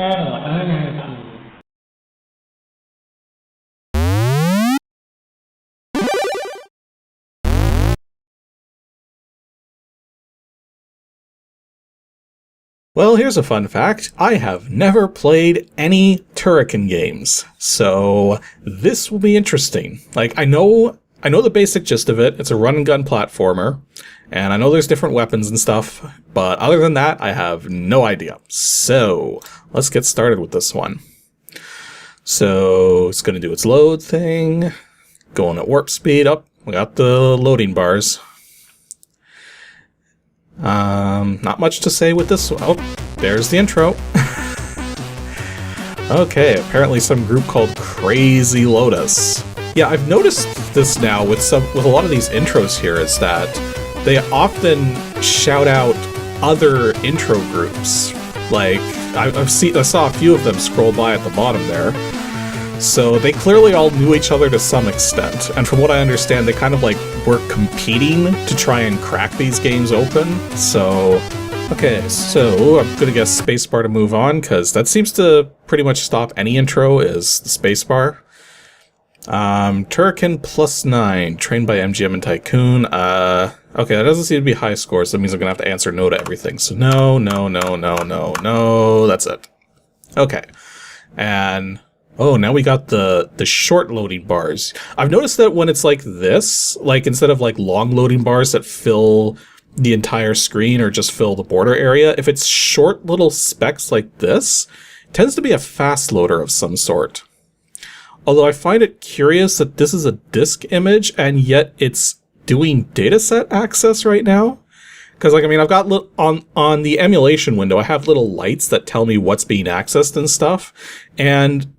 NNRG. Well, here's a fun fact. I have never played any Turrican games, so this will be interesting. Like, I know the basic gist of it. It's a run-and-gun platformer, and I know there's different weapons and stuff, but other than that, I have no idea. So, let's get started with this one. So, it's going to do its load thing, going at warp speed. Up, we got the loading bars. Not much to say with this one. Oh, there's the intro. Okay, apparently some group called Crazy Lotus. Yeah, I've noticed this now with a lot of these intros here, is that they often shout out other intro groups. Like, I saw a few of them scroll by at the bottom there. So they clearly all knew each other to some extent, and from what I understand, they kind of like were competing to try and crack these games open. So, okay, so I'm gonna guess spacebar to move on, because that seems to pretty much stop any intro, is the spacebar. Turrican +9, trained by MGM and Tycoon. Okay, that doesn't seem to be high score, so that means I'm gonna have to answer no to everything. So no, that's it. Okay, and oh, now we got the short loading bars. I've noticed that when it's like this, like instead of like long loading bars that fill the entire screen or just fill the border area, if it's short little specks like this, it tends to be a fast loader of some sort. Although I find it curious that this is a disk image and yet it's doing dataset access right now. Because, like, I mean, I've got on the emulation window, I have little lights that tell me what's being accessed and stuff, and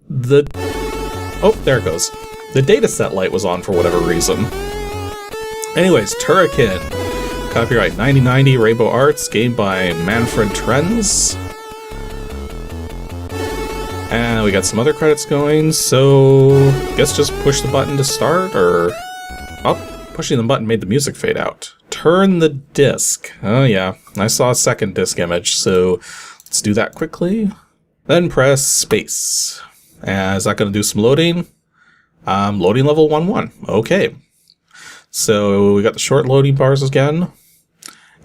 oh, there it goes. The dataset light was on for whatever reason. Anyways, Turrican. Copyright 9090, Rainbow Arts, game by Manfred Trends. And we got some other credits going, so I guess just push the button to start, or... Oh, pushing the button made the music fade out. Turn the disc. Oh yeah, I saw a second disc image, so let's do that quickly. Then press space. And is that going to do some loading? Loading level 1-1. Okay. So we got the short loading bars again.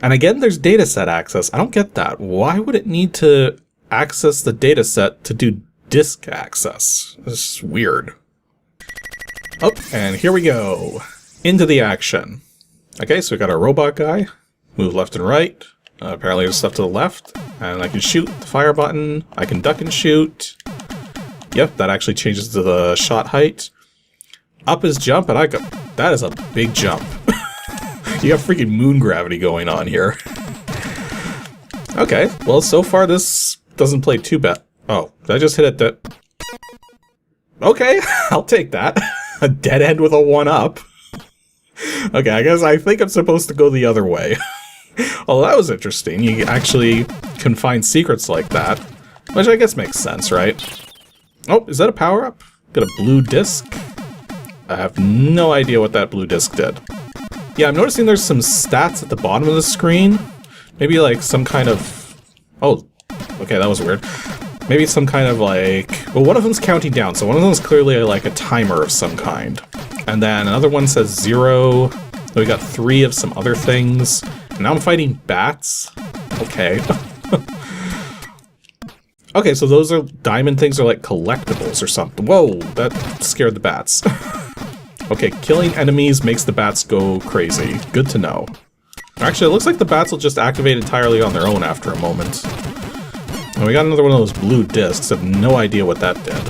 And again, there's dataset access. I don't get that. Why would it need to access the dataset to do disk access? This is weird. Oh, and here we go. Into the action. Okay, so we got our robot guy. Move left and right. Apparently there's stuff to the left. And I can shoot the fire button. I can duck and shoot. Yep, that actually changes to the shot height. Up is jump, and that is a big jump. You have freaking moon gravity going on here. Okay, well, so far this doesn't play too bad. Oh, did I just hit it? Okay, I'll take that. A dead end with a 1-up. Okay, I think I'm supposed to go the other way. Well, that was interesting. You actually can find secrets like that, which I guess makes sense, right? Oh, is that a power-up? Got a blue disc? I have no idea what that blue disc did. Yeah, I'm noticing there's some stats at the bottom of the screen. Maybe like some kind of... Oh, okay, that was weird. Maybe some kind of like... Well, one of them's counting down, so one of them's clearly like a timer of some kind. And then another one says 0. We got 3 of some other things. And now I'm fighting bats. Okay. Okay, so those are diamond things are like collectibles or something. Whoa, that scared the bats. Okay, killing enemies makes the bats go crazy. Good to know. Actually, it looks like the bats will just activate entirely on their own after a moment. And we got another one of those blue discs. I have no idea what that did.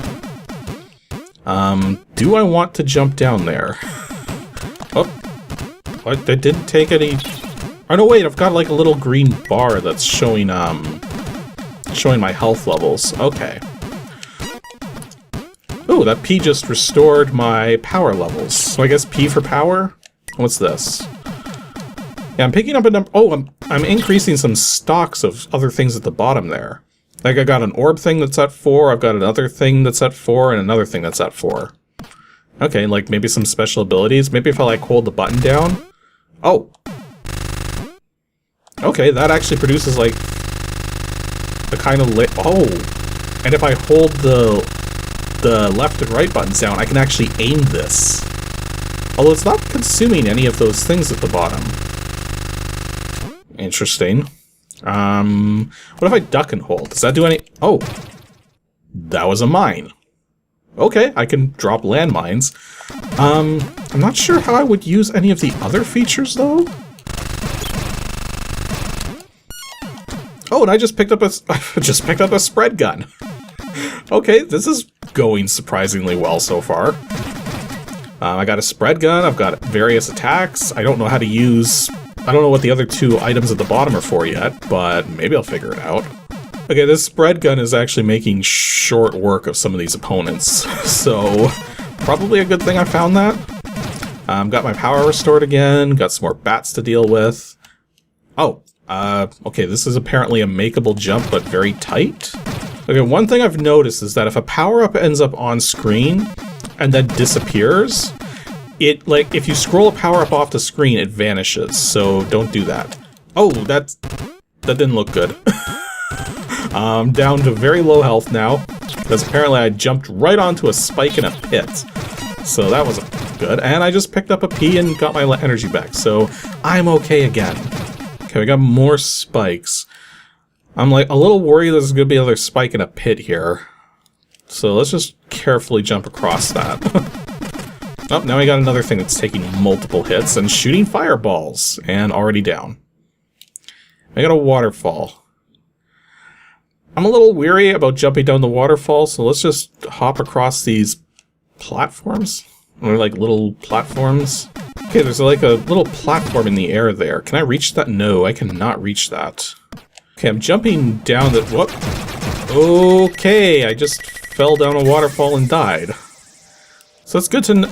Do I want to jump down there? Oh, what? That didn't take any... Oh no, wait, I've got like a little green bar that's showing, showing my health levels. Okay. Ooh, that P just restored my power levels. So I guess P for power? What's this? Yeah, I'm picking up a number... Oh, I'm increasing some stocks of other things at the bottom there. Like, I got an orb thing that's at 4, I've got another thing that's at 4, and another thing that's at 4. Okay, like, maybe some special abilities. Maybe if I, like, hold the button down. Oh! Okay, that actually produces, like, the kind of... Oh! And if I hold the left and right buttons down, I can actually aim this. Although it's not consuming any of those things at the bottom. Interesting. What if I duck and hold? Does that do any... Oh! That was a mine. Okay, I can drop landmines. I'm not sure how I would use any of the other features, though. Oh, and I just picked up a spread gun. Okay, this is going surprisingly well so far. I got a spread gun, I've got various attacks. I don't know how to use... I don't know what the other two items at the bottom are for yet, but maybe I'll figure it out. Okay, this spread gun is actually making short work of some of these opponents, so probably a good thing I found that. Got my power restored again, got some more bats to deal with. Oh, okay, this is apparently a makeable jump, but very tight. Okay, one thing I've noticed is that if a power-up ends up on screen and then disappears, it, like, if you scroll a power-up off the screen, it vanishes, so don't do that. Oh, that didn't look good. I'm down to very low health now, because apparently I jumped right onto a spike in a pit. So that wasn't good, and I just picked up a P and got my energy back, so I'm okay again. Okay, we got more spikes. I'm like a little worried there's gonna be another spike in a pit here. So let's just carefully jump across that. Oh, now we got another thing that's taking multiple hits and shooting fireballs, and already down. I got a waterfall. I'm a little weary about jumping down the waterfall, so let's just hop across these platforms. Or like little platforms. Okay, there's like a little platform in the air there. Can I reach that? No, I cannot reach that. Okay, I'm jumping down the... What? Okay, I just fell down a waterfall and died. So it's good to know...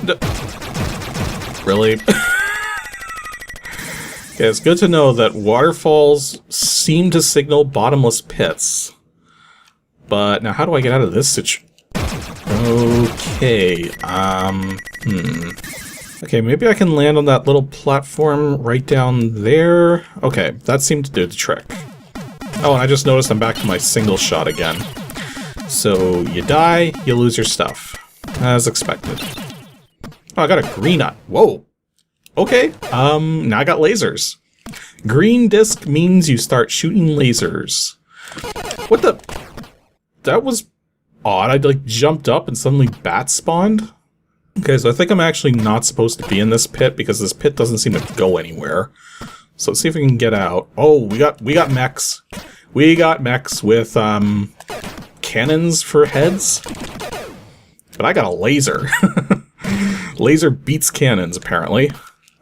Really? Okay, it's good to know that waterfalls seem to signal bottomless pits. But now how do I get out of this situation? Okay, Okay, maybe I can land on that little platform right down there. Okay, that seemed to do the trick. Oh, and I just noticed I'm back to my single shot again. So, you die, you lose your stuff. As expected. Oh, I got a green eye. Whoa! Okay, now I got lasers. Green disc means you start shooting lasers. What the... That was odd. I like jumped up and suddenly bats spawned. Okay, so I think I'm actually not supposed to be in this pit because this pit doesn't seem to go anywhere. So let's see if we can get out. Oh, we got mechs. We got mechs with cannons for heads. But I got a laser. Laser beats cannons, apparently.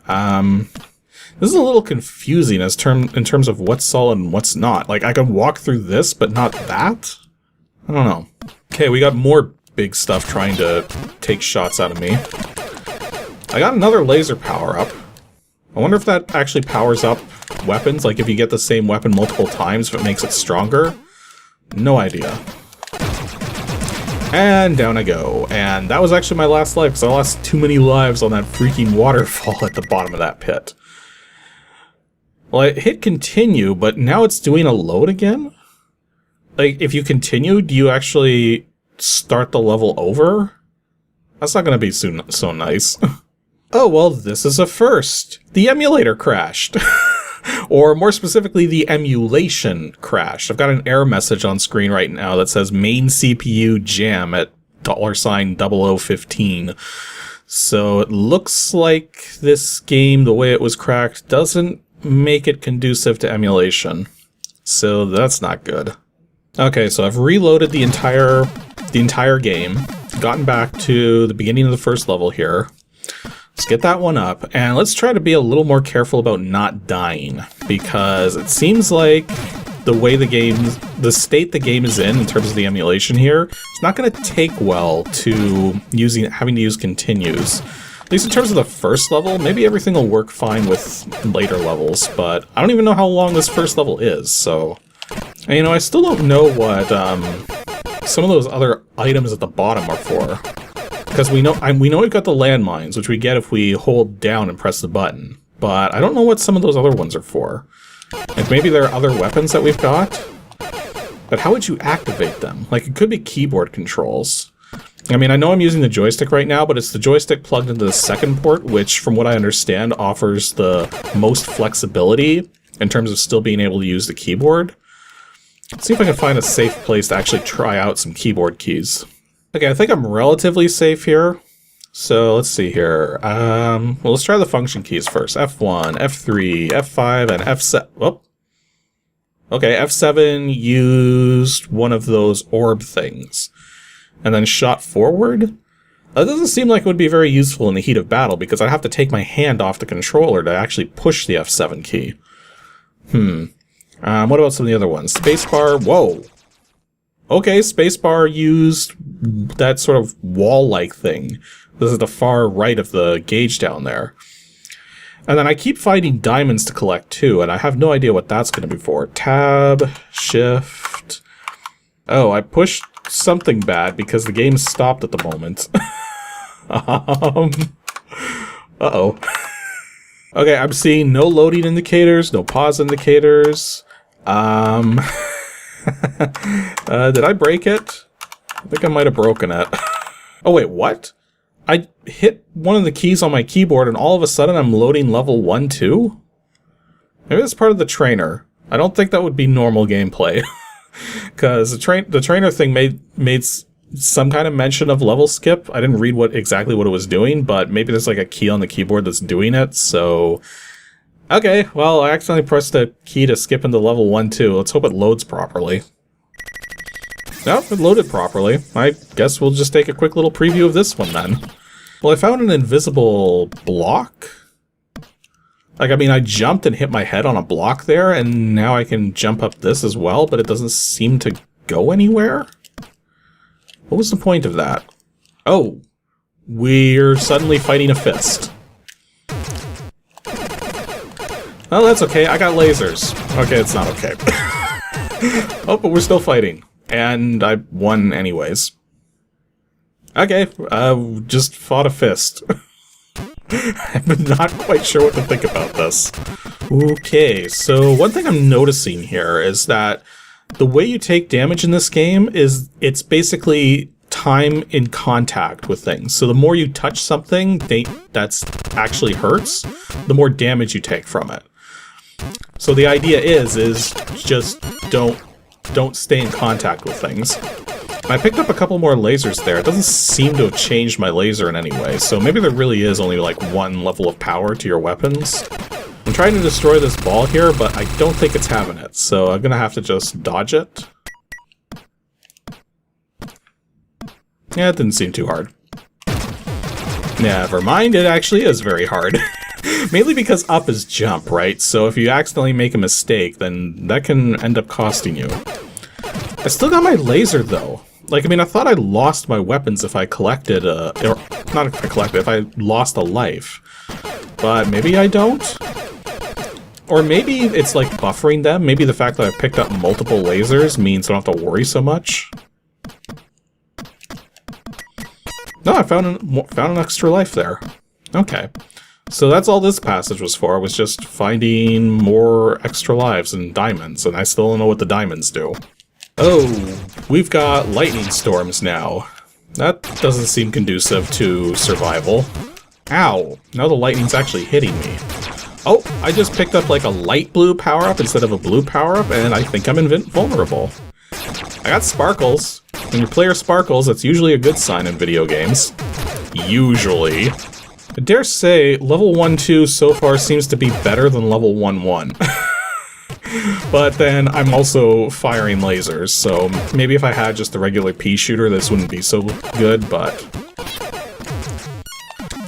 This is a little confusing in terms of what's solid and what's not. Like, I can walk through this, but not that? I don't know. Okay, we got more big stuff trying to take shots out of me. I got another laser power-up. I wonder if that actually powers up weapons, like if you get the same weapon multiple times, if it makes it stronger. No idea. And down I go. And that was actually my last life, because I lost too many lives on that freaking waterfall at the bottom of that pit. Well, I hit continue, but now it's doing a load again? Like, if you continue, do you actually start the level over? That's not going to be so nice. Oh, well, this is a first. The emulator crashed. Or more specifically, the emulation crashed. I've got an error message on screen right now that says main CPU jam at $0015. So it looks like this game, the way it was cracked, doesn't make it conducive to emulation. So that's not good. Okay, so I've reloaded the entire game, gotten back to the beginning of the first level here. Let's get that one up, and let's try to be a little more careful about not dying, because it seems like the state the game is in terms of the emulation here, it's not going to take well to having to use continues. At least in terms of the first level, maybe everything will work fine with later levels, but I don't even know how long this first level is, so... And, you know, I still don't know what some of those other items at the bottom are for. Because we know we've got the landmines, which we get if we hold down and press the button. But I don't know what some of those other ones are for. Like, maybe there are other weapons that we've got? But how would you activate them? Like, it could be keyboard controls. I mean, I know I'm using the joystick right now, but it's the joystick plugged into the second port, which, from what I understand, offers the most flexibility in terms of still being able to use the keyboard. Let's see if I can find a safe place to actually try out some keyboard keys. Okay, I think I'm relatively safe here. So let's see here. Well, let's try the function keys first. F1, F3, F5, and F7. Oh. Okay, F7 used one of those orb things. And then shot forward? That doesn't seem like it would be very useful in the heat of battle, because I'd have to take my hand off the controller to actually push the F7 key. What about some of the other ones? Spacebar, whoa! Okay, spacebar used that sort of wall-like thing. This is the far right of the gauge down there. And then I keep finding diamonds to collect too, and I have no idea what that's going to be for. Tab, Shift... Oh, I pushed something bad because the game stopped at the moment. Uh-oh. Okay, I'm seeing no loading indicators, no pause indicators. Did I break it? I think I might have broken it. Oh wait, what? I hit one of the keys on my keyboard and all of a sudden I'm loading level 1, 2? Maybe that's part of the trainer. I don't think that would be normal gameplay. Because the trainer thing made some kind of mention of level skip. I didn't read exactly what it was doing, but maybe there's like a key on the keyboard that's doing it, so... Okay, well, I accidentally pressed a key to skip into level 1, 2. Let's hope it loads properly. Nope, it loaded properly. I guess we'll just take a quick little preview of this one then. Well, I found an invisible block. Like, I mean, I jumped and hit my head on a block there, and now I can jump up this as well, but it doesn't seem to go anywhere? What was the point of that? Oh, we're suddenly fighting a fist. Oh, that's okay, I got lasers. Okay, it's not okay. Oh, but we're still fighting. And I won anyways. Okay, just fought a fist. I'm not quite sure what to think about this. Okay, so one thing I'm noticing here is that the way you take damage in this game is it's basically time in contact with things. So the more you touch something that's actually hurts, the more damage you take from it. So the idea is just don't stay in contact with things. I picked up a couple more lasers there. It doesn't seem to have changed my laser in any way, so maybe there really is only like one level of power to your weapons. I'm trying to destroy this ball here, but I don't think it's having it, so I'm gonna have to just dodge it. Yeah, it didn't seem too hard. Never mind, it actually is very hard. Mainly because up is jump, right? So if you accidentally make a mistake, then that can end up costing you. I still got my laser, though. Like, I mean, I thought I lost my weapons if I collected or not if I collected, if I lost a life. But maybe I don't? Or maybe it's like buffering them. Maybe the fact that I picked up multiple lasers means I don't have to worry so much. No, I found an extra life there. Okay. So that's all this passage was for, was just finding more extra lives and diamonds, and I still don't know what the diamonds do. Oh, we've got lightning storms now. That doesn't seem conducive to survival. Ow, now the lightning's actually hitting me. Oh, I just picked up like a light blue power-up instead of a blue power-up, and I think I'm invulnerable. I got sparkles. When your player sparkles, that's usually a good sign in video games. Usually. I dare say, level 1-2 so far seems to be better than level 1-1. But then I'm also firing lasers, so maybe if I had just the regular pea shooter, this wouldn't be so good, but...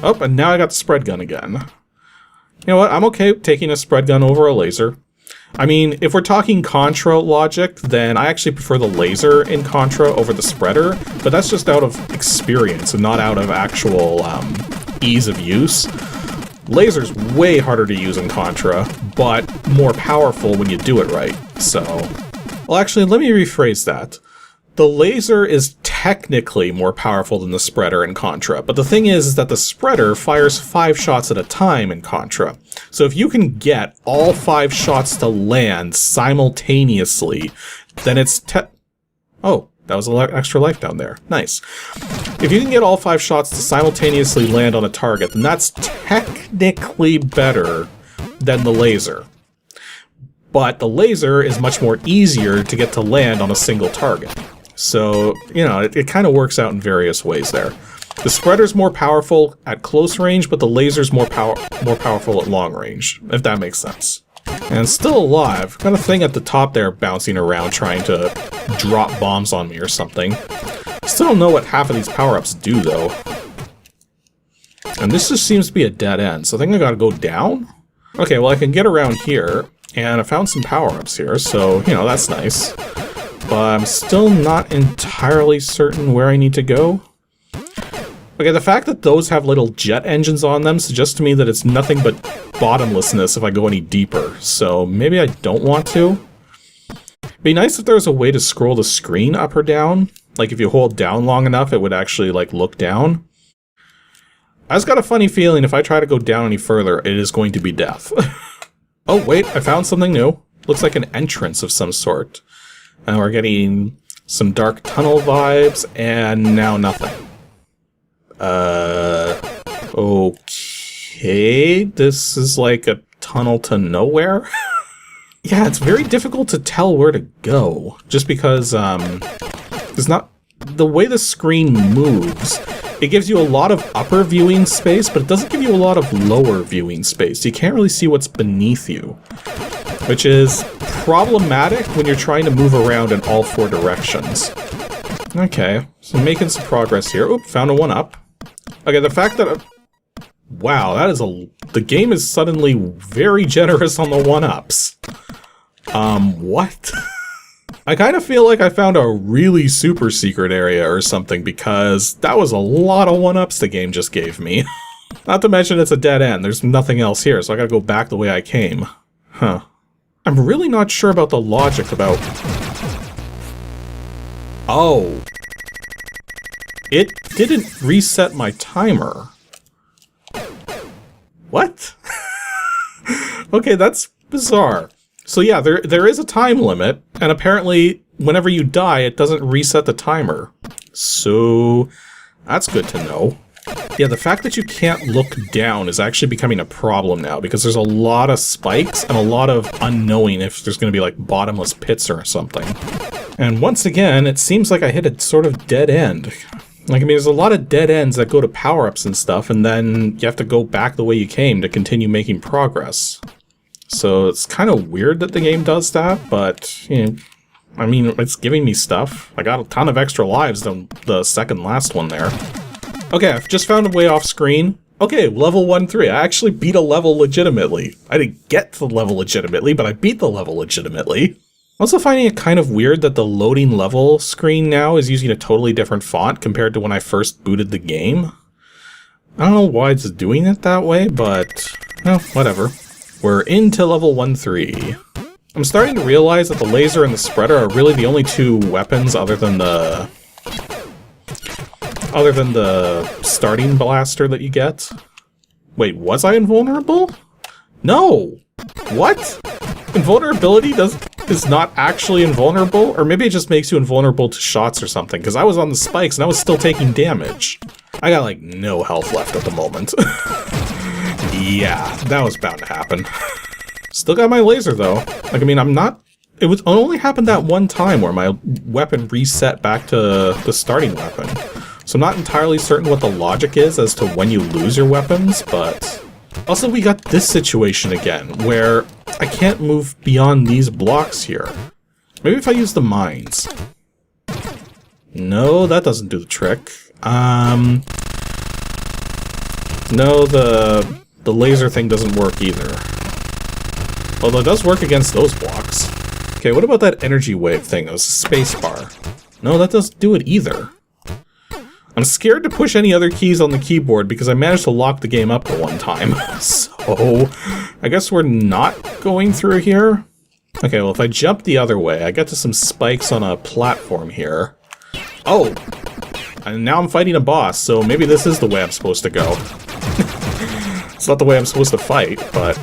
Oh, and now I got the spread gun again. You know what, I'm okay taking a spread gun over a laser. I mean, if we're talking Contra logic, then I actually prefer the laser in Contra over the spreader, but that's just out of experience and not out of actual ease of use. Laser's way harder to use in Contra, but more powerful when you do it right, so... Well, actually, let me rephrase that. The laser is technically more powerful than the spreader in Contra, but the thing is that the spreader fires 5 shots at a time in Contra. So if you can get all 5 shots to land simultaneously, then it's oh, that was an extra life down there. Nice. If you can get all 5 shots to simultaneously land on a target, then that's technically better than the laser. But the laser is much more easier to get to land on a single target. So, you know, it kind of works out in various ways there. The spreader's more powerful at close range, but the laser's more powerful at long range, if that makes sense. And still alive. Got a thing at the top there bouncing around trying to drop bombs on me or something. Still don't know what half of these power-ups do, though. And this just seems to be a dead end, so I think I gotta go down? Okay, well I can get around here, and I found some power-ups here, so, you know, that's nice. But I'm still not entirely certain where I need to go. Okay, the fact that those have little jet engines on them suggests to me that it's nothing but bottomlessness if I go any deeper, so maybe I don't want to. It'd be nice if there was a way to scroll the screen up or down. Like if you hold down long enough, it would actually like look down. I just got a funny feeling if I try to go down any further, it is going to be death. Oh wait, I found something new. Looks like an entrance of some sort. And we're getting some dark tunnel vibes, and now nothing. Okay, this is like a tunnel to nowhere? Yeah, it's very difficult to tell where to go, just because, it's not... The way the screen moves, it gives you a lot of upper viewing space, but it doesn't give you a lot of lower viewing space. You can't really see what's beneath you, which is problematic when you're trying to move around in all 4 directions. Okay, so I'm making some progress here. Oop, found a 1-up. Okay, the fact that... wow, that is a... The game is suddenly very generous on the 1-ups. What? I kind of feel like I found a really super secret area or something, because that was a lot of 1-ups the game just gave me. Not to mention it's a dead end. There's nothing else here, so I gotta go back the way I came. Huh. I'm really not sure about the logic about... Oh. It didn't reset my timer. What? Okay, that's bizarre. So yeah, there is a time limit, and apparently whenever you die, it doesn't reset the timer. So that's good to know. Yeah, the fact that you can't look down is actually becoming a problem now, because there's a lot of spikes and a lot of unknowing if there's going to be like bottomless pits or something. And once again, it seems like I hit a sort of dead end. Like, I mean, there's a lot of dead ends that go to power-ups and stuff, and then you have to go back the way you came to continue making progress. So it's kind of weird that the game does that, but, you know, I mean, it's giving me stuff. I got a ton of extra lives than the second last one there. Okay, I've just found a way off screen. Okay, level 1-3. I actually beat a level legitimately. I didn't get to the level legitimately, but I beat the level legitimately. I'm also finding it kind of weird that the loading level screen now is using a totally different font compared to when I first booted the game. I don't know why it's doing it that way, but, well, whatever. We're into level 1-3. I'm starting to realize that the laser and the spreader are really the only 2 weapons other than the starting blaster that you get. Wait, was I invulnerable? No! What? Invulnerability is not actually invulnerable? Or maybe it just makes you invulnerable to shots or something, because I was on the spikes and I was still taking damage. I got like no health left at the moment. Yeah, that was bound to happen. Still got my laser though. Like, I mean, it only happened that one time where my weapon reset back to the starting weapon. So I'm not entirely certain what the logic is as to when you lose your weapons, but... Also, we got this situation again, where I can't move beyond these blocks here. Maybe if I use the mines. No, that doesn't do the trick. No, the laser thing doesn't work either. Although it does work against those blocks. Okay, what about that energy wave thing? That was a spacebar. No, that doesn't do it either. I'm scared to push any other keys on the keyboard because I managed to lock the game up the one time. So, I guess we're not going through here. Okay, well if I jump the other way, I get to some spikes on a platform here. Oh! And now I'm fighting a boss, so maybe this is the way I'm supposed to go. It's not the way I'm supposed to fight, but...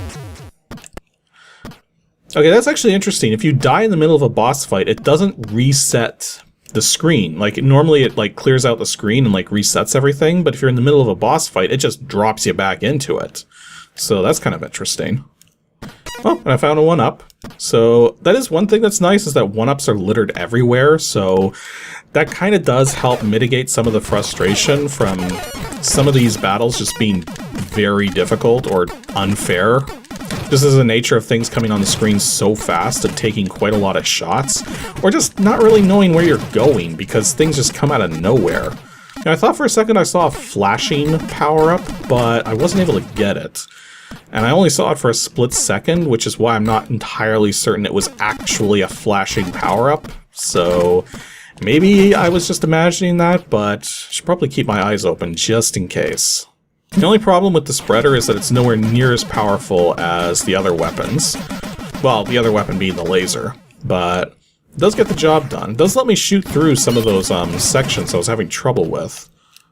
Okay, that's actually interesting. If you die in the middle of a boss fight, it doesn't reset the screen. Like, normally it, like, clears out the screen and, like, resets everything, but if you're in the middle of a boss fight, it just drops you back into it. So that's kind of interesting. Oh, and I found a 1-up. So that is one thing that's nice, is that 1-ups are littered everywhere, so that kind of does help mitigate some of the frustration from some of these battles just being very difficult or unfair. Just as the nature of things coming on the screen so fast and taking quite a lot of shots, or just not really knowing where you're going because things just come out of nowhere. Now, I thought for a second I saw a flashing power-up, but I wasn't able to get it. And I only saw it for a split second, which is why I'm not entirely certain it was actually a flashing power-up. So maybe I was just imagining that, but I should probably keep my eyes open just in case. The only problem with the spreader is that it's nowhere near as powerful as the other weapons. Well, the other weapon being the laser. But it does get the job done. It does let me shoot through some of those sections I was having trouble with.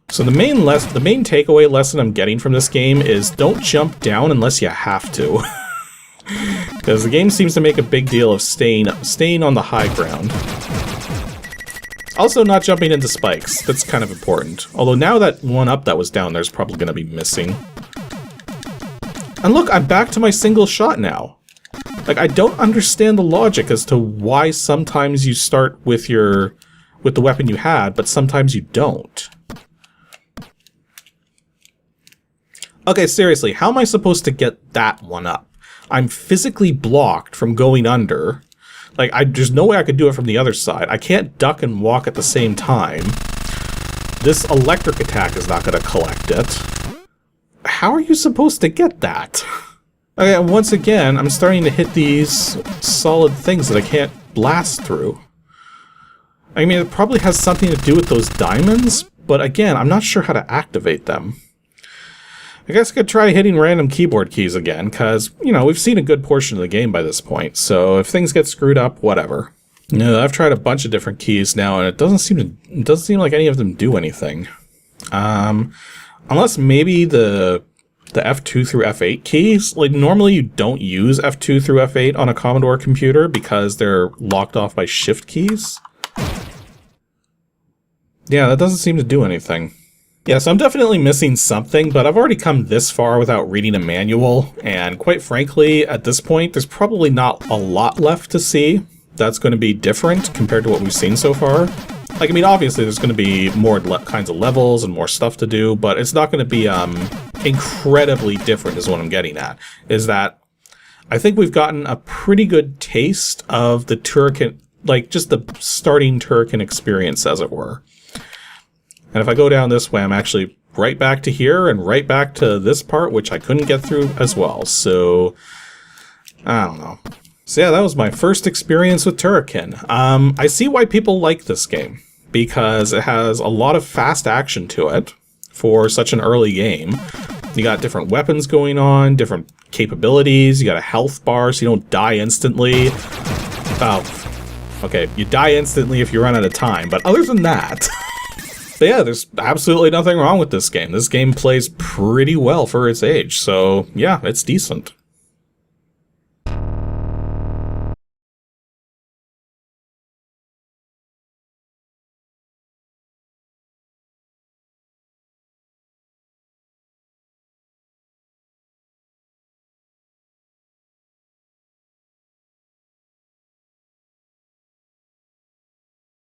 So the main takeaway lesson I'm getting from this game is don't jump down unless you have to. Because the game seems to make a big deal of staying on the high ground. Also, not jumping into spikes. That's kind of important. Although now that 1-up that was down there's probably going to be missing. And look, I'm back to my single shot now. Like, I don't understand the logic as to why sometimes you start with the weapon you had, but sometimes you don't. Okay, seriously, how am I supposed to get that 1-up? I'm physically blocked from going under. Like, there's no way I could do it from the other side. I can't duck and walk at the same time. This electric attack is not going to collect it. How are you supposed to get that? Okay, and once again, I'm starting to hit these solid things that I can't blast through. I mean, it probably has something to do with those diamonds, but again, I'm not sure how to activate them. I guess I could try hitting random keyboard keys again, because, you know, we've seen a good portion of the game by this point, so if things get screwed up, whatever. No, I've tried a bunch of different keys now, and it doesn't seem like any of them do anything. Unless maybe the F2 through F8 keys. Like, normally you don't use F2 through F8 on a Commodore computer because they're locked off by shift keys. Yeah, that doesn't seem to do anything. Yeah, so I'm definitely missing something, but I've already come this far without reading a manual, and quite frankly, at this point, there's probably not a lot left to see that's going to be different compared to what we've seen so far. Like, I mean, obviously there's going to be more kinds of levels and more stuff to do, but it's not going to be incredibly different is what I'm getting at. Is that I think we've gotten a pretty good taste of the Turrican, like just the starting Turrican experience, as it were. And if I go down this way, I'm actually right back to here and right back to this part, which I couldn't get through as well. So, I don't know. So yeah, that was my first experience with Turrican. I see why people like this game, because it has a lot of fast action to it for such an early game. You got different weapons going on, different capabilities, you got a health bar so you don't die instantly. Oh, okay, you die instantly if you run out of time, but other than that... But yeah, there's absolutely nothing wrong with this game. This game plays pretty well for its age, so yeah, it's decent.